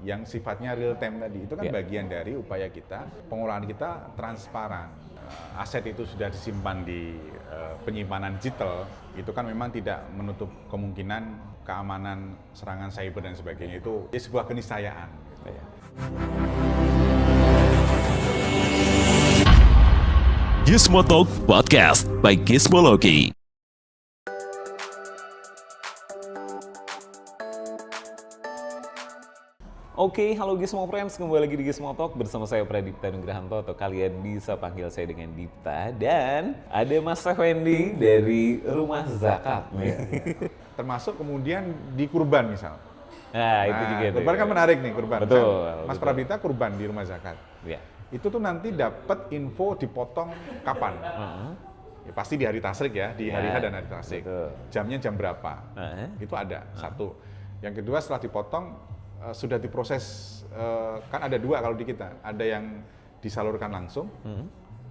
yang sifatnya real time tadi, itu kan bagian dari upaya kita, pengelolaan kita transparan. Aset itu sudah disimpan di penyimpanan digital, itu kan memang tidak menutup kemungkinan keamanan serangan cyber dan sebagainya, itu sebuah keniscayaan. Gizmo Talk Podcast by Gizmology. Oke, halo Gizmo Friends, kembali lagi di Gizmo Talk bersama saya Pradipta Nugrahanto, atau kalian bisa panggil saya dengan Dipta, dan ada Mas Effendi dari Rumah Zakat. Termasuk kemudian di kurban misal. Nah, itu juga. Kurban kan menarik nih, kurban. Betul. Mas Pradipta kurban di Rumah Zakat. Ya. Itu tuh nanti dapat info dipotong kapan. Ya, pasti di hari tasrik ya, di hari H dan hari tasrik. Jamnya jam berapa. Itu ada, satu. Yang kedua, setelah dipotong, sudah diproses, kan ada dua kalau di kita. Ada yang disalurkan langsung,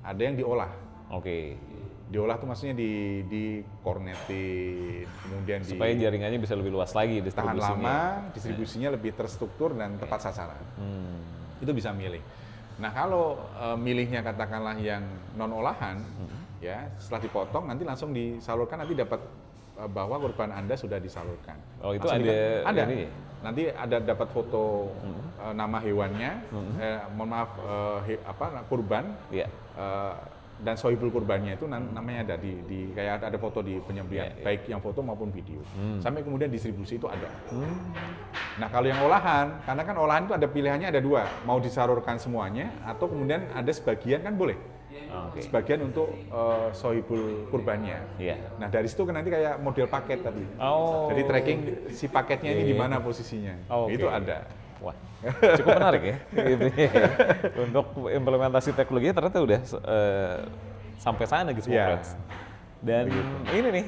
ada yang diolah. Oke. Diolah tuh maksudnya di kornetin, kemudian supaya jaringannya bisa lebih luas lagi, tahan lama, distribusinya lebih terstruktur dan tepat sasaran. Itu bisa milih. Nah kalau milihnya katakanlah yang non olahan, ya setelah dipotong nanti langsung disalurkan, nanti dapat bahwa kurban Anda sudah disalurkan. Oh itu langsung ada. Ini? Nanti ada dapat foto nama hewannya, mohon maaf kurban. Dan sohibul kurbannya itu namanya ada di kayak ada foto di penyembelihan, baik yang foto maupun video. Sampai kemudian distribusi itu ada. Nah kalau yang olahan, karena kan olahan itu ada pilihannya, ada dua, mau disalurkan semuanya atau kemudian ada sebagian kan boleh. Sebagian untuk sohibul kurbannya. Nah dari situ kan nanti kayak model paket tadi. Jadi tracking si paketnya ini di mana posisinya. Itu ada. Wah, cukup menarik ya. Untuk implementasi teknologi ternyata udah sampai sana gitu, Friends. Dan ini nih,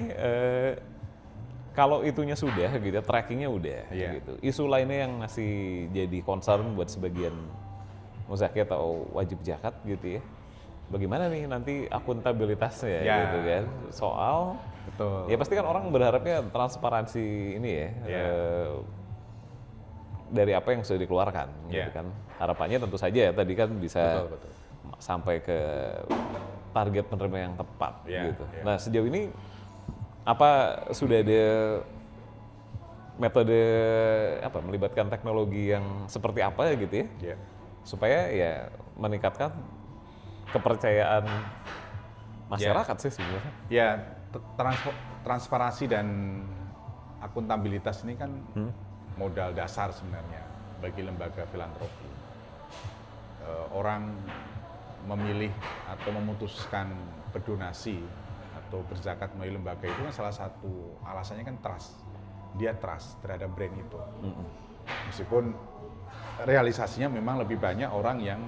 kalau itunya sudah gitu, trackingnya udah gitu. Isu lainnya yang masih jadi concern buat sebagian muzaki atau wajib zakat gitu ya. Bagaimana nih nanti akuntabilitasnya gitu kan? Soal ya pasti kan orang berharapnya transparansi ini ya. Dari apa yang sudah dikeluarkan, gitu kan. Harapannya tentu saja ya tadi kan bisa sampai ke target penerima yang tepat, gitu. Nah sejauh ini apa sudah ada metode melibatkan teknologi yang seperti apa gitu ya, supaya ya meningkatkan kepercayaan masyarakat sih sebenarnya. Ya transparansi dan akuntabilitas ini kan modal dasar sebenarnya bagi lembaga filantropi. Orang memilih atau memutuskan berdonasi atau berzakat melalui lembaga itu kan salah satu alasannya kan trust. Dia trust terhadap brand itu. Meskipun realisasinya memang lebih banyak orang yang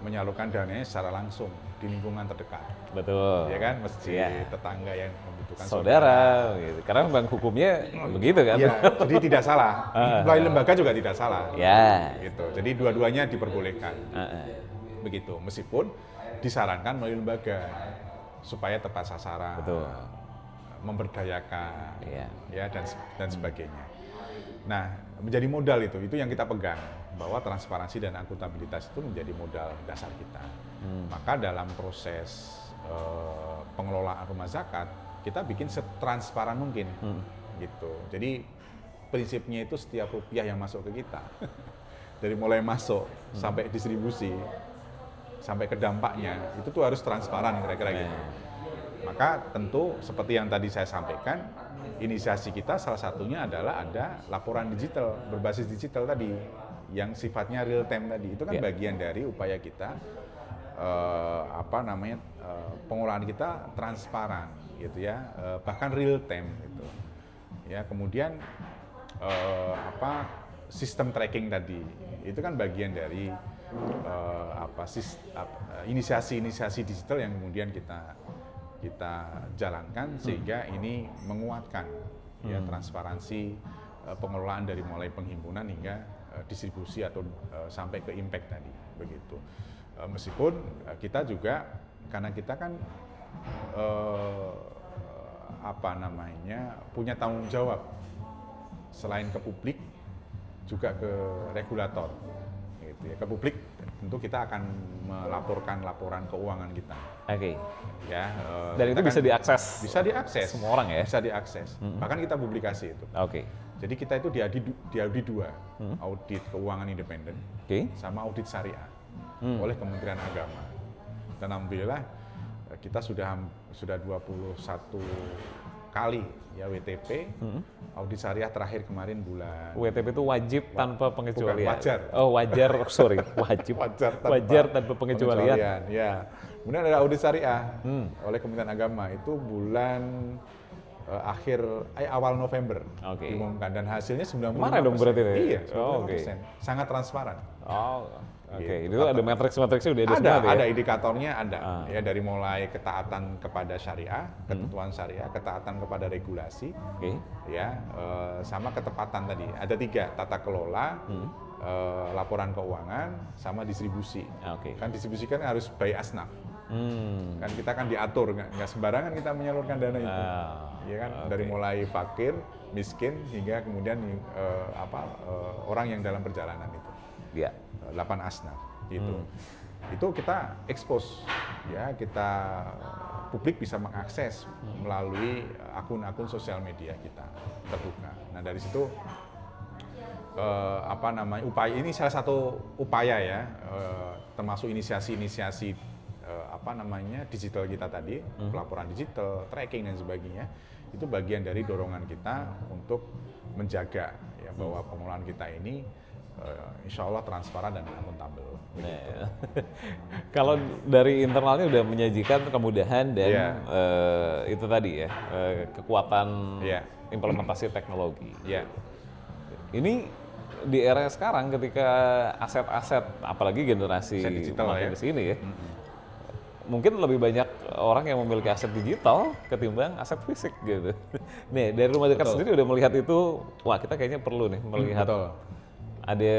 menyalurkan dananya secara langsung di lingkungan terdekat. Betul. Ya kan, masjid, tetangga yang membutuhkan saudara gitu. Karena memang hukumnya begitu kan. Ya, jadi tidak salah. Melalui lembaga juga tidak salah. Gitu. Jadi dua-duanya diperbolehkan. Begitu. Meskipun disarankan melalui lembaga supaya tepat sasaran. Memberdayakan. Dan sebagainya. Nah, menjadi modal itu yang kita pegang, bahwa transparansi dan akuntabilitas itu menjadi modal dasar kita. Maka dalam proses pengelolaan rumah zakat, kita bikin setransparan mungkin, gitu. Jadi prinsipnya itu setiap rupiah yang masuk ke kita, dari mulai masuk sampai distribusi, sampai ke dampaknya, itu tuh harus transparan kira-kira gitu. Maka tentu seperti yang tadi saya sampaikan, inisiasi kita salah satunya adalah ada laporan digital, berbasis digital tadi, yang sifatnya real time tadi. Itu kan bagian dari upaya kita, pengolahan kita transparan gitu ya, bahkan real time gitu. Ya, kemudian sistem tracking tadi, itu kan bagian dari inisiasi-inisiasi digital yang kemudian kita jalankan sehingga ini menguatkan ya transparansi pengelolaan dari mulai penghimpunan hingga distribusi atau sampai ke impact tadi, begitu. Meskipun kita juga, karena kita kan punya tanggung jawab selain ke publik, juga ke regulator, gitu ya, ke publik. Tentu kita akan melaporkan laporan keuangan kita. Oke. Ya, Dan itu kita bisa diakses. Bisa diakses. Semua orang ya? Bisa diakses. Bahkan kita publikasi itu. Oke. Jadi kita itu diaudit dua, audit keuangan independen, Oke. sama audit syariah oleh Kementerian Agama. Dan alhamdulillah kita sudah 21 kali ya WTP, audit syariah terakhir kemarin bulan WTP itu wajib tanpa pengecualian. wajar. Oh wajar, sorry, wajib. wajar tanpa pengecualian. Ya. Kemudian ada audit syariah oleh Kementerian Agama itu bulan awal November Oke. diumumkan, dan hasilnya 95%. Kemarin dong berarti ya? Iya, 95%. Oh, oke. Sangat transparan. Oh, oke. Gitu. Itu ada matriks-matriksnya udah ada semua tuh ya? Ada indikatornya ada. Ya, dari mulai ketaatan kepada syariah, ketentuan syariah, ketaatan kepada regulasi, Oke. ya, sama ketepatan tadi. Ada 3, tata kelola, laporan keuangan, sama distribusi. Oke. Kan distribusi kan harus by asnaf. Kan kita kan diatur, nggak sembarangan kita menyalurkan dana itu. Ya kan, dari mulai fakir, miskin, hingga kemudian orang yang dalam perjalanan itu. Iya. 8 asnaf gitu. Itu kita expose, ya, kita publik bisa mengakses melalui akun-akun sosial media kita terbuka. Nah, dari situ upaya ini salah satu upaya ya, termasuk inisiasi digital kita tadi, pelaporan digital, tracking dan sebagainya. Itu bagian dari dorongan kita untuk menjaga ya bahwa pengelolaan kita ini insya Allah transparan dan akuntabel. Nah, kalau dari internalnya udah menyajikan kemudahan dan itu tadi ya, kekuatan implementasi teknologi. Ini di era sekarang ketika aset-aset, apalagi generasi makin di sini ya, mungkin lebih banyak orang yang memiliki aset digital ketimbang aset fisik gitu. Nih, dari Rumah Zakat sendiri udah melihat itu, wah kita kayaknya perlu nih melihat ada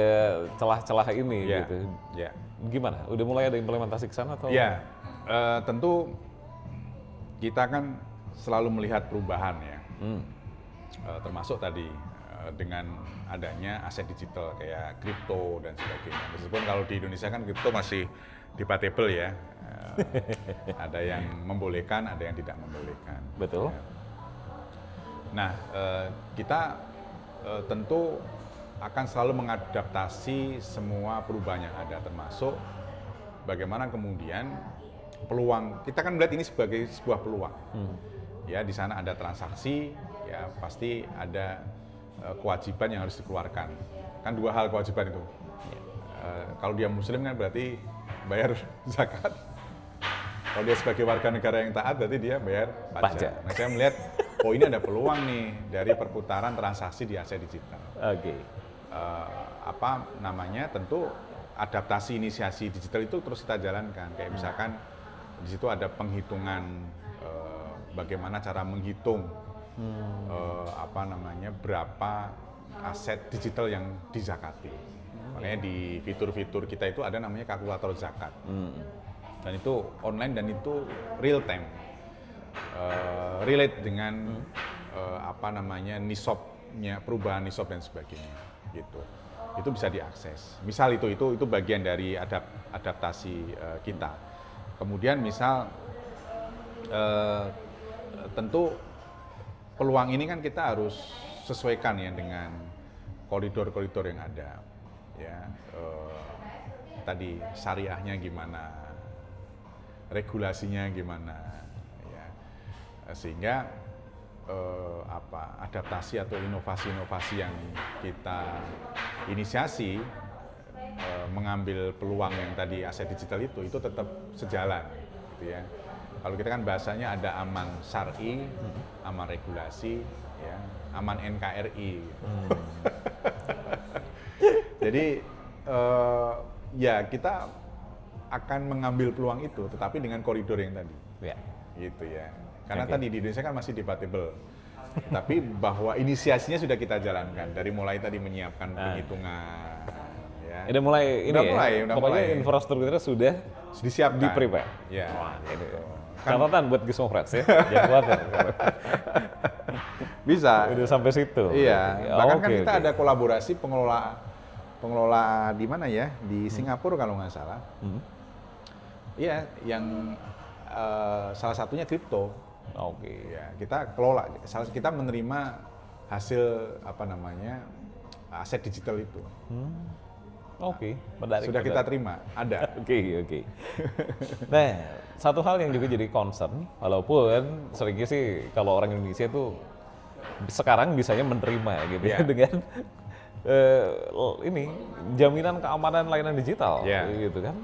celah-celah ini gitu. Ya. Gimana? Udah mulai ada implementasi ke sana atau? Ya, tentu kita kan selalu melihat perubahan ya, termasuk tadi dengan adanya aset digital kayak kripto dan sebagainya. Meskipun kalau di Indonesia kan kripto masih debatable ya, ada yang membolehkan, ada yang tidak membolehkan. Betul. Ya. Nah, kita tentu akan selalu mengadaptasi semua perubahan yang ada, termasuk bagaimana kemudian peluang. Kita kan melihat ini sebagai sebuah peluang. Ya, di sana ada transaksi, ya pasti ada kewajiban yang harus dikeluarkan. Kan 2 hal kewajiban itu. Kalau dia muslim kan berarti bayar zakat. Kalau dia sebagai warga negara yang taat berarti dia bayar pajak. Nah, saya melihat ini ada peluang nih dari perputaran transaksi di aset digital. Oke. Tentu adaptasi inisiasi digital itu terus kita jalankan. Kayak misalkan di situ ada penghitungan bagaimana cara menghitung berapa aset digital yang dizakati. Makanya di fitur-fitur kita itu ada namanya kalkulator zakat. Dan itu online dan itu real time. Relate dengan nisabnya, perubahan nisab dan sebagainya. Gitu. Itu bisa diakses. Misal itu bagian dari adaptasi kita. Kemudian misal tentu peluang ini kan kita harus sesuaikan ya dengan koridor-koridor yang ada. Ya, tadi syariahnya gimana, regulasinya gimana, ya, sehingga adaptasi atau inovasi-inovasi yang kita inisiasi mengambil peluang yang tadi aset digital itu tetap sejalan, gitu ya. Kalau kita kan bahasanya ada aman syar'i, aman regulasi, ya, aman NKRI. Jadi ya kita akan mengambil peluang itu, tetapi dengan koridor yang tadi, gitu ya. Karena tadi di Indonesia kan masih debatable, tapi bahwa inisiasinya sudah kita jalankan dari mulai tadi menyiapkan penghitungan. Ya. Udah mulai pokoknya infrastrukturnya sudah disiapkan, di-prepare. Ya. Wah, ini catatan buat Gizmo Friends ya, jangan khawatir. Bisa. Udah sampai situ. Iya. Bahkan kan kita ada kolaborasi pengelola pengelola di mana ya, di Singapura kalau nggak salah. Iya, yang salah satunya kripto. Oke. Ya, kita kelola, kita menerima hasil apa namanya aset digital itu. Oke, menarik. Sudah kita terima, ada. Oke. Nah, satu hal yang juga jadi concern, walaupun seringnya sih kalau orang Indonesia tuh sekarang bisanya menerima gitu ya Yeah. dengan ini jaminan keamanan layanan digital, Yeah. gitu kan.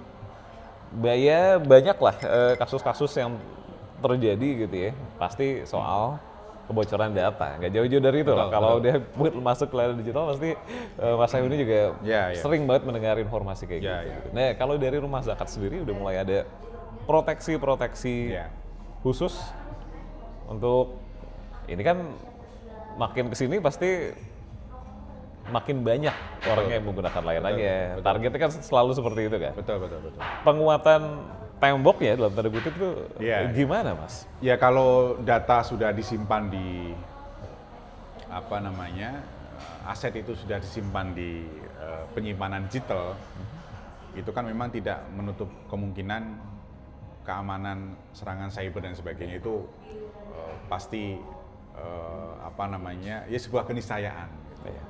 Banyak lah kasus-kasus yang terjadi gitu ya, pasti soal kebocoran data. Nggak jauh-jauh dari itu lah. Kalau udah masuk ke layanan digital pasti Mas Syahir ini juga sering banget mendengar informasi kayak gitu. Nah, kalau dari Rumah Zakat sendiri udah mulai ada proteksi khusus untuk ini kan makin kesini pasti makin banyak orang yang menggunakan layanannya. Targetnya kan selalu seperti itu kan. Betul. Penguatan temboknya dalam tanda kutip itu gimana, Mas? Ya kalau data sudah disimpan di apa namanya aset itu sudah disimpan di penyimpanan digital, itu kan memang tidak menutup kemungkinan keamanan serangan cyber dan sebagainya itu pasti apa namanya ya sebuah keniscayaan. Gitu.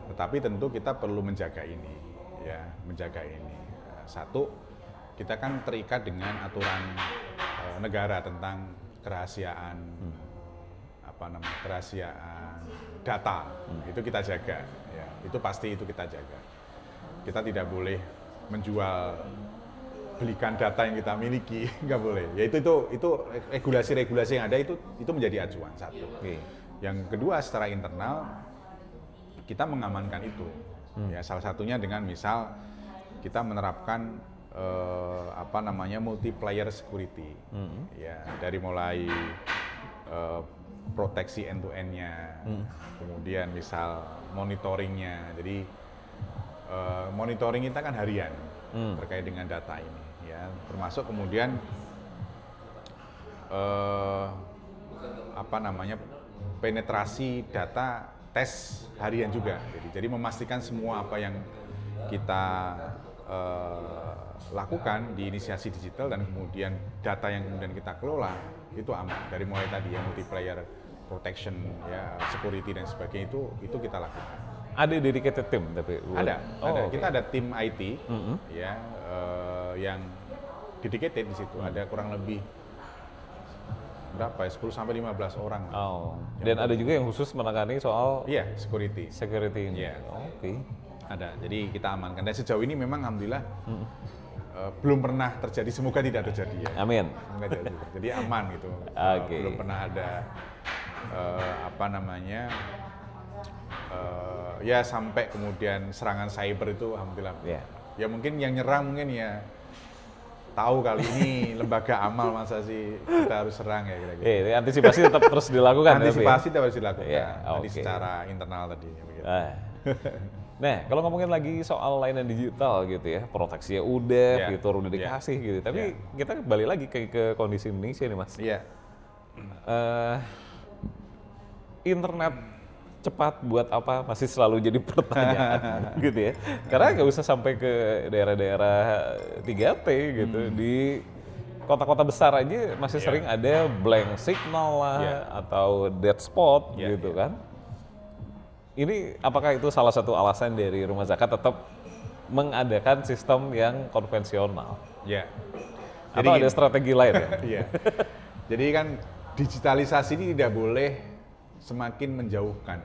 Tetapi tentu kita perlu menjaga ini, ya menjaga ini. Satu, kita kan terikat dengan aturan negara tentang kerahasiaan kerahasiaan data. Itu kita jaga, ya. Itu pasti itu kita jaga. Kita tidak boleh belikan data yang kita miliki, nggak boleh. Ya itu regulasi-regulasi yang ada itu menjadi acuan satu. Yang kedua secara internal kita mengamankan itu. Ya salah satunya dengan misal kita menerapkan multiplayer security, ya dari mulai proteksi end to end-nya, kemudian misal monitoringnya. Jadi monitoring kita kan harian terkait dengan data ini, ya termasuk kemudian penetrasi data tes harian juga. Jadi memastikan semua apa yang kita lakukan di inisiasi digital dan kemudian data yang kemudian kita kelola itu aman. Dari mulai tadi ya multiplayer protection, ya security dan sebagainya itu kita lakukan. Ada dedicated team tapi ada. Okay. Kita ada tim IT ya yang dedicated di situ. Ada kurang lebih berapa ya 10 sampai 15 orang. Dan ada juga yang khusus menangani soal security ini. Oke. Ada. Jadi kita amankan dan sejauh ini memang alhamdulillah belum pernah terjadi, semoga tidak terjadi ya. Amin. Semoga tidak terjadi. Jadi aman gitu. Belum pernah ada ya sampai kemudian serangan cyber itu alhamdulillah. Ya mungkin yang nyerang mungkin ya tahu kali ini lembaga amal masa sih kita harus serang ya kira-kira. Antisipasi tetap terus dilakukan. Antisipasi tetap harus dilakukan. Tadi secara internal tadi. Nah, kalau ngomongin lagi soal layanan digital gitu ya, proteksinya udah, fitur udah dikasih gitu. Tapi kita kembali lagi ke kondisi Indonesia nih, Mas. Internet cepat buat apa masih selalu jadi pertanyaan gitu ya. Karena nggak usah sampai ke daerah-daerah 3T gitu. Di kota-kota besar aja masih sering ada blank signal lah atau dead spot gitu kan. Ini apakah itu salah satu alasan dari Rumah Zakat tetap mengadakan sistem yang konvensional? Atau ada strategi lain ya? Jadi kan digitalisasi ini tidak boleh semakin menjauhkan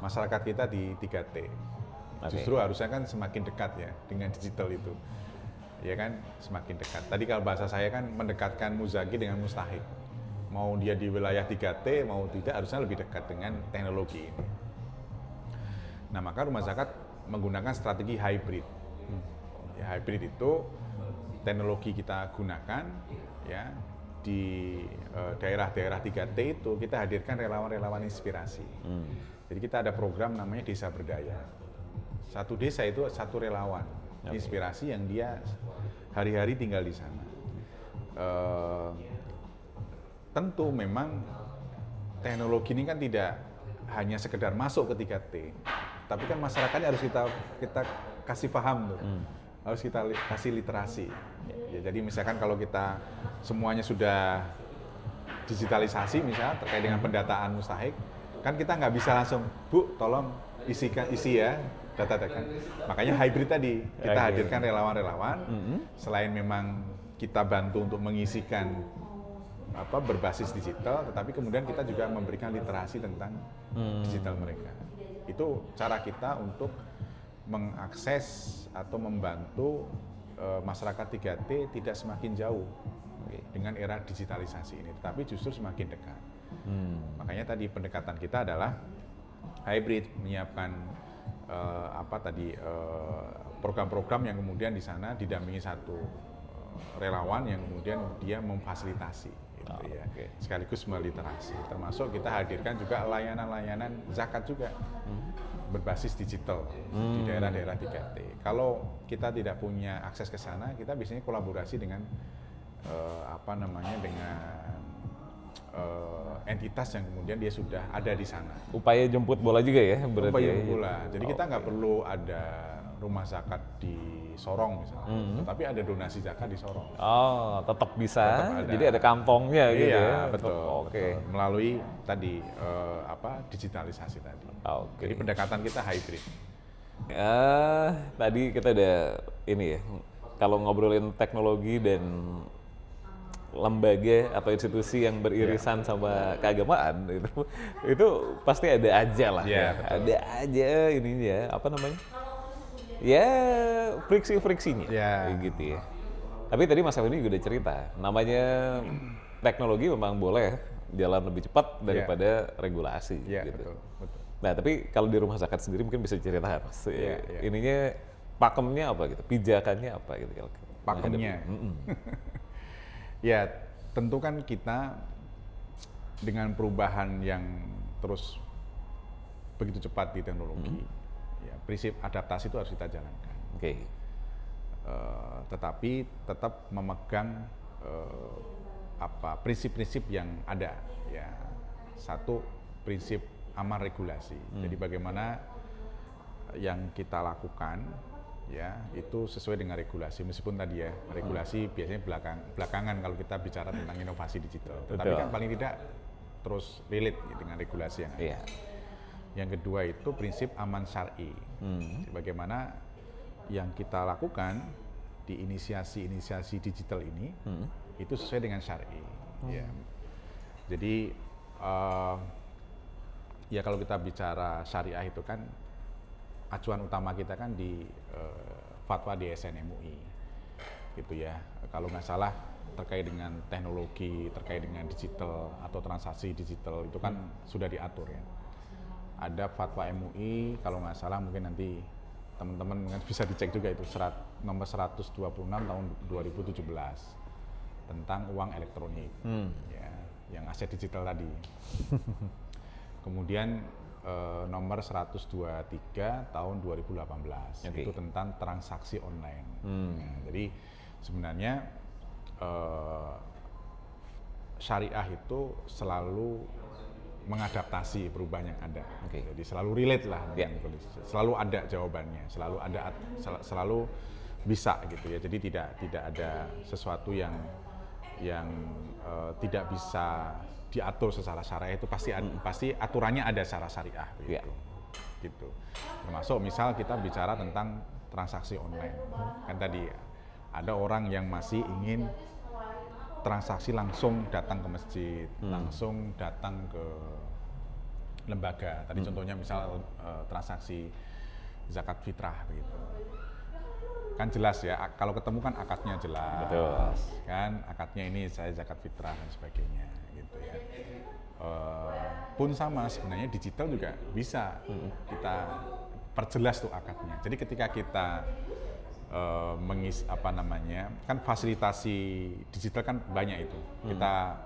masyarakat kita di 3T. Justru harusnya kan semakin dekat ya dengan digital itu. Ya kan semakin dekat. Tadi kalau bahasa saya kan mendekatkan muzaki dengan mustahik. Mau dia di wilayah 3T mau tidak harusnya lebih dekat dengan teknologi ini. Nah, maka Rumah Zakat menggunakan strategi hybrid. Ya, hybrid itu teknologi kita gunakan ya di daerah-daerah 3T itu kita hadirkan relawan-relawan inspirasi. Jadi kita ada program namanya Desa Berdaya. Satu desa itu satu relawan inspirasi yang dia hari-hari tinggal di sana. Tentu memang teknologi ini kan tidak hanya sekedar masuk ke 3T, tapi kan masyarakatnya harus kita kasih paham tuh. Harus kita kasih literasi. Ya, jadi misalkan kalau kita semuanya sudah digitalisasi misalnya terkait dengan pendataan mustahik, kan kita nggak bisa langsung, Bu, tolong isi ya data kan. Makanya hybrid tadi, kita hadirkan relawan-relawan, selain memang kita bantu untuk mengisikan berbasis digital, tetapi kemudian kita juga memberikan literasi tentang digital mereka. Itu cara kita untuk mengakses atau membantu masyarakat 3T tidak semakin jauh dengan era digitalisasi ini, tetapi justru semakin dekat. Makanya tadi pendekatan kita adalah hybrid, menyiapkan program-program yang kemudian di sana didampingi satu relawan yang kemudian dia memfasilitasi, gitu ya. Sekaligus meliterasi. Termasuk kita hadirkan juga layanan-layanan zakat juga berbasis digital di daerah-daerah 3T. Kalau kita tidak punya akses ke sana, kita biasanya kolaborasi dengan dengan entitas yang kemudian dia sudah ada di sana. Upaya jemput bola juga ya berarti. Upaya jemput bola. Jadi kita nggak perlu ada rumah zakat di Sorong misalnya, tetapi ada donasi zakat di Sorong. Oh, tetap bisa. Tetap ada. Jadi ada kantongnya gitu ya. Iya, betul. Oke. Melalui tadi digitalisasi tadi. Jadi pendekatan kita hybrid. Tadi kita udah ini ya. Kalau ngobrolin teknologi dan lembaga atau institusi yang beririsan sama keagamaan itu pasti ada aja lah ya. Ada aja ininya ya friksi-friksinya gitu ya. Tapi tadi Mas Effendi juga udah cerita, namanya teknologi memang boleh jalan lebih cepat daripada regulasi gitu. Betul. Nah, tapi kalau di rumah zakat sendiri mungkin bisa cerita Mas. Ininya pakemnya apa gitu, pijakannya apa gitu kalau pakemnya. Ya, tentu kan kita dengan perubahan yang terus begitu cepat di teknologi, ya, prinsip adaptasi itu harus kita jalankan. Tetapi tetap memegang prinsip-prinsip yang ada. Ya, satu prinsip aman regulasi. Jadi bagaimana yang kita lakukan ya itu sesuai dengan regulasi, meskipun tadi ya regulasi biasanya belakangan kalau kita bicara tentang inovasi digital, tetapi kan paling tidak terus relate dengan regulasi yang ada. Yang kedua itu prinsip aman syar'i. Bagaimana yang kita lakukan di inisiasi digital ini itu sesuai dengan syar'i. Ya. Jadi ya kalau kita bicara syariah itu kan acuan utama kita kan di fatwa di SN MUI, gitu ya. Kalau nggak salah terkait dengan teknologi, terkait dengan digital atau transaksi digital itu kan sudah diatur ya. Ada fatwa MUI, kalau nggak salah mungkin nanti teman-teman bisa dicek juga itu nomor 126 tahun 2017 tentang uang elektronik, ya, yang aset digital tadi. Kemudian nomor 123 tahun 2018 itu tentang transaksi online. Nah, jadi sebenarnya syariah itu selalu mengadaptasi perubahan yang ada. Jadi selalu relate lah, selalu ada jawabannya, selalu bisa gitu ya. Jadi tidak ada sesuatu yang tidak bisa diatur secara syariah, itu pasti aturannya ada secara syariah gitu. Termasuk misal kita bicara tentang transaksi online, kan tadi ada orang yang masih ingin transaksi langsung datang ke masjid, langsung datang ke lembaga. Tadi contohnya misal transaksi zakat fitrah begitu. Kan jelas ya, kalau ketemu kan akadnya jelas. Betul. Kan akadnya ini saya zakat fitrah dan sebagainya gitu ya. Pun sama sebenarnya digital juga bisa kita perjelas tuh akadnya. Jadi ketika kita kan fasilitasi digital kan banyak itu. Kita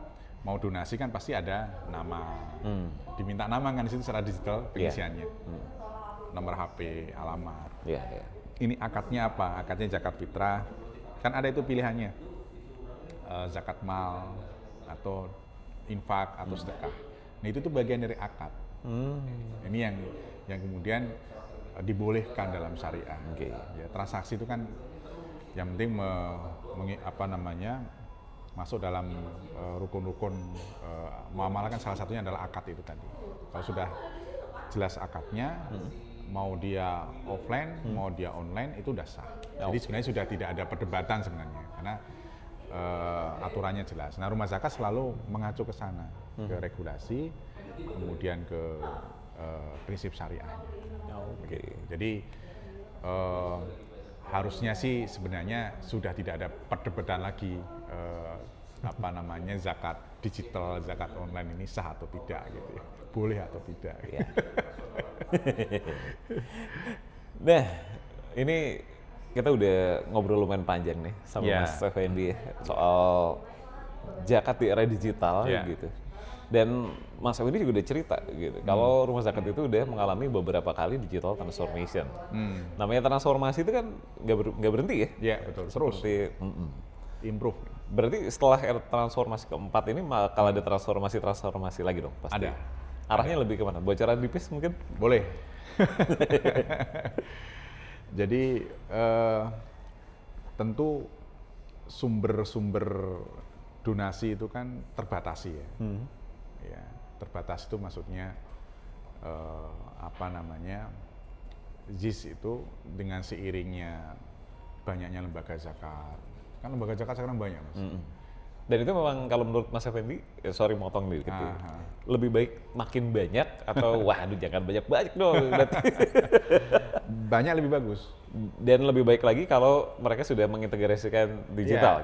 mau donasi kan pasti ada nama, diminta nama kan di situ secara digital pengisiannya, nomor HP, alamat. Ini akadnya apa? Akadnya zakat fitrah, kan ada itu pilihannya, zakat mal atau infak atau sedekah. Nah itu tuh bagian dari akad. Ini yang kemudian dibolehkan dalam syariah. Oke. Ya, transaksi itu kan yang penting masuk dalam rukun-rukun muamalah kan salah satunya adalah akad itu tadi. Kalau sudah jelas akadnya, mau dia offline, mau dia online itu udah sah. Jadi sebenarnya sudah tidak ada perdebatan sebenarnya karena aturannya jelas. Nah, rumah zakat selalu mengacu ke sana, ke regulasi, kemudian ke prinsip syariahnya. Oke. Jadi harusnya sih sebenarnya sudah tidak ada perdebatan lagi zakat digital, zakat online ini sah atau tidak gitu ya. Boleh atau tidak. Ya. Nah, ini kita udah ngobrol lumayan panjang nih sama Mas Effendi soal zakat di era digital gitu. Dan Mas Effendi juga udah cerita gitu. Kalau rumah zakat itu udah mengalami beberapa kali digital transformation. Namanya transformasi itu kan nggak berhenti ya? Iya, betul. Terus improve. Berarti setelah era transformasi keempat ini bakal ada transformasi lagi dong pasti. Ada. Arahnya lebih kemana? Bocoran tipis mungkin? Boleh. Jadi tentu sumber-sumber donasi itu kan terbatasi ya. Ya, terbatas itu maksudnya ZIS itu dengan seiringnya banyaknya lembaga zakat. Kan lembaga zakat sekarang banyak, Mas. Dan itu memang kalau menurut Mas Effendi, sorry motong dikit, lebih baik makin banyak atau waduh jangan banyak-banyak dong. Banyak lebih bagus. Dan lebih baik lagi kalau mereka sudah mengintegrasikan digital.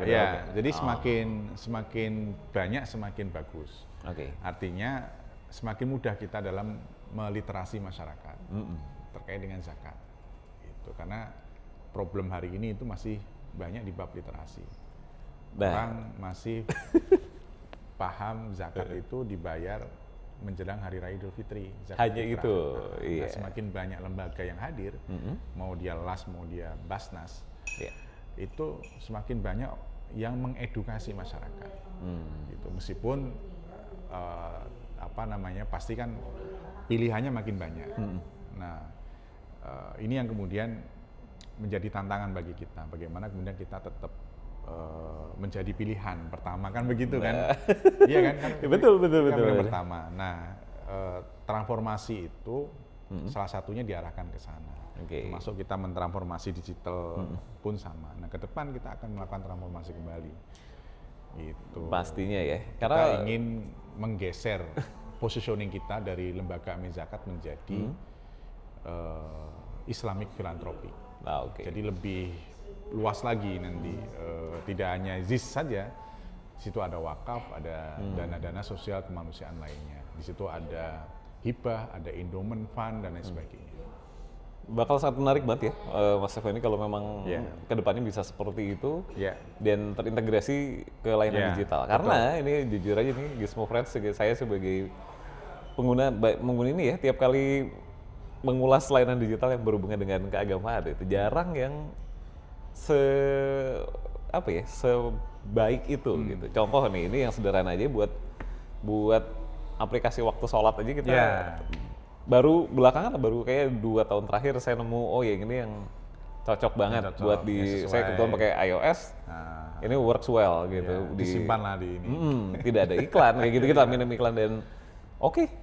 Jadi semakin banyak semakin bagus. Artinya semakin mudah kita dalam meliterasi masyarakat terkait dengan zakat. Itu karena problem hari ini itu masih banyak di bab literasi. Orang masih paham zakat itu dibayar menjelang Hari Raya Idul Fitri. Hanya itu. Nah, semakin banyak lembaga yang hadir, mau dia LAS, mau dia Basnas, itu semakin banyak yang mengedukasi masyarakat. Gitu. Meskipun pasti kan pilihannya makin banyak. Nah, ini yang kemudian menjadi tantangan bagi kita. Bagaimana kemudian kita tetap menjadi pilihan pertama kan begitu kan? Iya kan? Betul. Yang pertama. Nah, transformasi itu salah satunya diarahkan ke sana. Termasuk kita mentransformasi digital pun sama. Nah, ke depan kita akan melakukan transformasi kembali. Itu. Pastinya ya. Kita ingin menggeser positioning kita dari lembaga Amin Zakat menjadi Islamic Philanthropy. Jadi lebih luas lagi nanti, tidak hanya ZIS saja, di situ ada wakaf, ada dana-dana sosial kemanusiaan lainnya. Di situ ada hibah, ada endowment fund dan lain sebagainya. Bakal sangat menarik banget ya, Mas Effendi kalau memang kedepannya bisa seperti itu dan terintegrasi ke layanan digital. Karena ini jujur aja nih, Gizmo Friends, saya sebagai pengguna ini ya, tiap kali mengulas layanan digital yang berhubungan dengan keagamaan itu jarang yang sebaik itu gitu. Contoh nih, ini yang sederhana aja buat aplikasi waktu sholat aja kita baru kayak 2 tahun terakhir saya nemu ini yang cocok banget buat saya kebetulan pakai iOS. Ini works well gitu. Disimpan lah di ini. Tidak ada iklan kayak gitu, kita minim iklan dan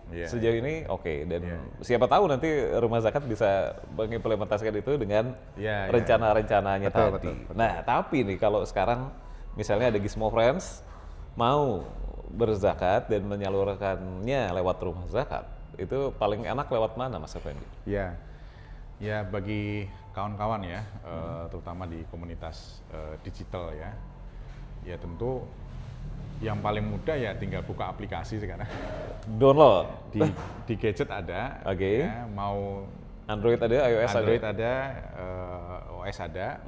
sejauh ini dan siapa tahu nanti rumah zakat bisa mengimplementasikan itu dengan rencana-rencananya tadi. Betul. Nah, tapi nih kalau sekarang misalnya ada Gizmo Friends mau berzakat dan menyalurkannya lewat rumah zakat, itu paling enak lewat mana, Mas Effendi? Ya bagi kawan-kawan ya, terutama di komunitas digital ya tentu yang paling mudah ya tinggal buka aplikasi sekarang. Download di gadget ada. Ya, mau Android ada, iOS Android ada, OS ada.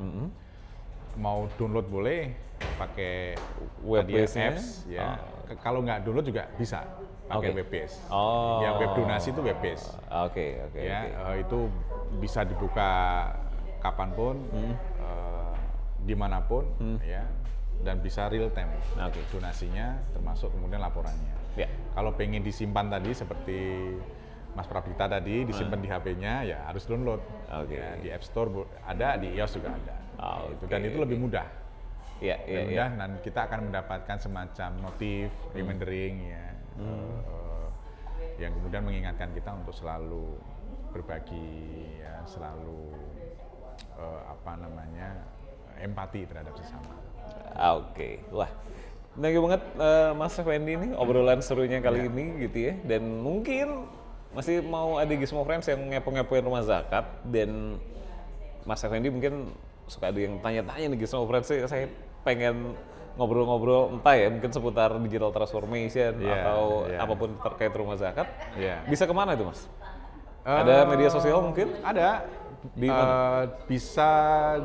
Mau download boleh pakai web-based apps ya. Kalau nggak download juga bisa pakai web-based. Yang web donasi itu web-based. Itu bisa dibuka kapanpun, dimanapun ya. Dan bisa real time donasinya termasuk kemudian laporannya. Kalau pengen disimpan tadi seperti Mas Prabita tadi disimpan di HP-nya, ya harus download. Oke. Ya, di App Store ada, di iOS juga ada. Gitu. Dan itu lebih mudah. Iya, iya, Lebih iya. mudah, dan kita akan mendapatkan semacam notif, remindering ya, yang kemudian mengingatkan kita untuk selalu berbagi, ya, selalu empati terhadap sesama. Oke, wah, thank you banget Mas Effendi nih obrolan serunya kali ini gitu ya. Dan mungkin masih mau ada Gizmo Friends yang ngepo-ngepoin rumah zakat, dan Mas Effendi mungkin suka ada yang tanya-tanya nih Gizmo Friends sih, saya pengen ngobrol-ngobrol entah ya mungkin seputar digital transformation atau apapun terkait rumah zakat. Bisa kemana itu Mas? Ada media sosial mungkin? Ada. Di mana? Bisa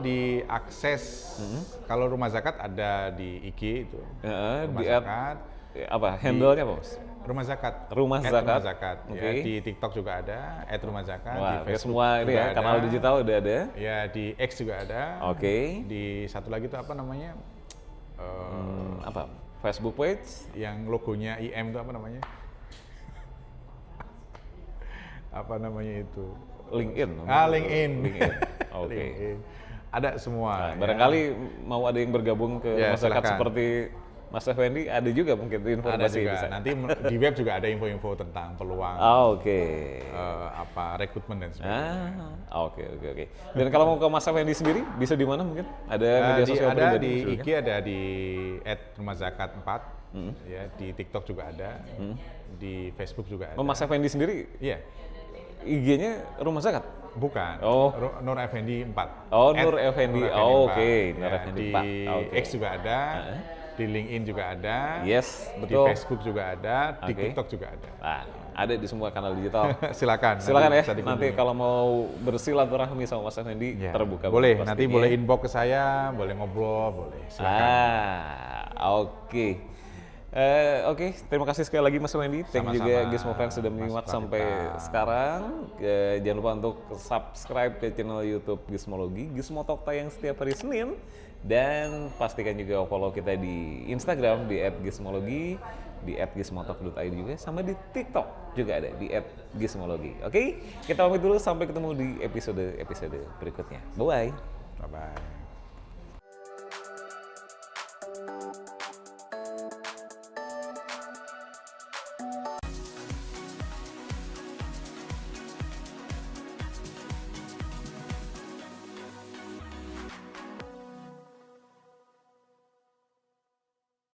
diakses. Kalau rumah zakat ada di IG itu. Rumah Di zakat. apa handle-nya apa Mas? Rumah zakat. Rumah @ zakat. Rumah zakat. Ya, Oke. di TikTok juga ada. @rumah zakat. Wah, Di oke, Facebook semua ini juga ya ada. kanal digital udah ada. Ya, di X juga ada. Oke. Di satu lagi itu apa namanya? Apa? Facebook page? Yang logonya IM itu apa namanya? Apa namanya itu? LinkedIn. LinkedIn. Oke. LinkedIn. Ada semua. Nah, barangkali mau ada yang bergabung ke Ya, masyarakat silakan. seperti Mas Effendi, ada juga mungkin Ada informasi juga. di sana. Nanti di web juga ada info-info tentang peluang Oke. rekrutmen dan sebagainya. Oke. Dan kalau mau ke Mas Effendi sendiri, bisa di mana mungkin? Ada media sosial Ada pribadi di sebelumnya? IG, ada di @rumahzakat4, ya, di TikTok juga ada, di Facebook juga ada. Oh, Mas Effendi sendiri Iya, IG-nya Rumah Zakat? bukan. Oh. Nur Effendi 4. Oh, Nur Effendi. Oh, oke. Nur Ya, Effendi di 4. Oke. X juga ada, di LinkedIn juga ada, Yes, di betul. Facebook juga ada, di Oke. TikTok juga ada. Nah, ada di semua kanal digital. Silakan. Silakan ya, bisa dikunjungi. nanti kalau mau bersilaturahmi sama Mas Effendi, Ya, terbuka. boleh, banget nanti pastinya. boleh inbox ke saya, boleh ngobrol, boleh. Silakan. Oke. Oke, terima kasih sekali lagi Mas Effendi. Thank you juga Sama-sama, Gizmo Friends sudah Mas menyimak Pradipta. sampai sekarang. Jangan lupa untuk subscribe ke channel YouTube Gizmologi, Gizmo Talk tayang setiap hari Senin. Dan pastikan juga follow kita di Instagram di @gizmologi, di @gizmotalk.id juga, sama di TikTok juga ada di @gizmologi. Oke, kita pamit dulu, sampai ketemu di episode berikutnya. Bye-bye. Bye-bye.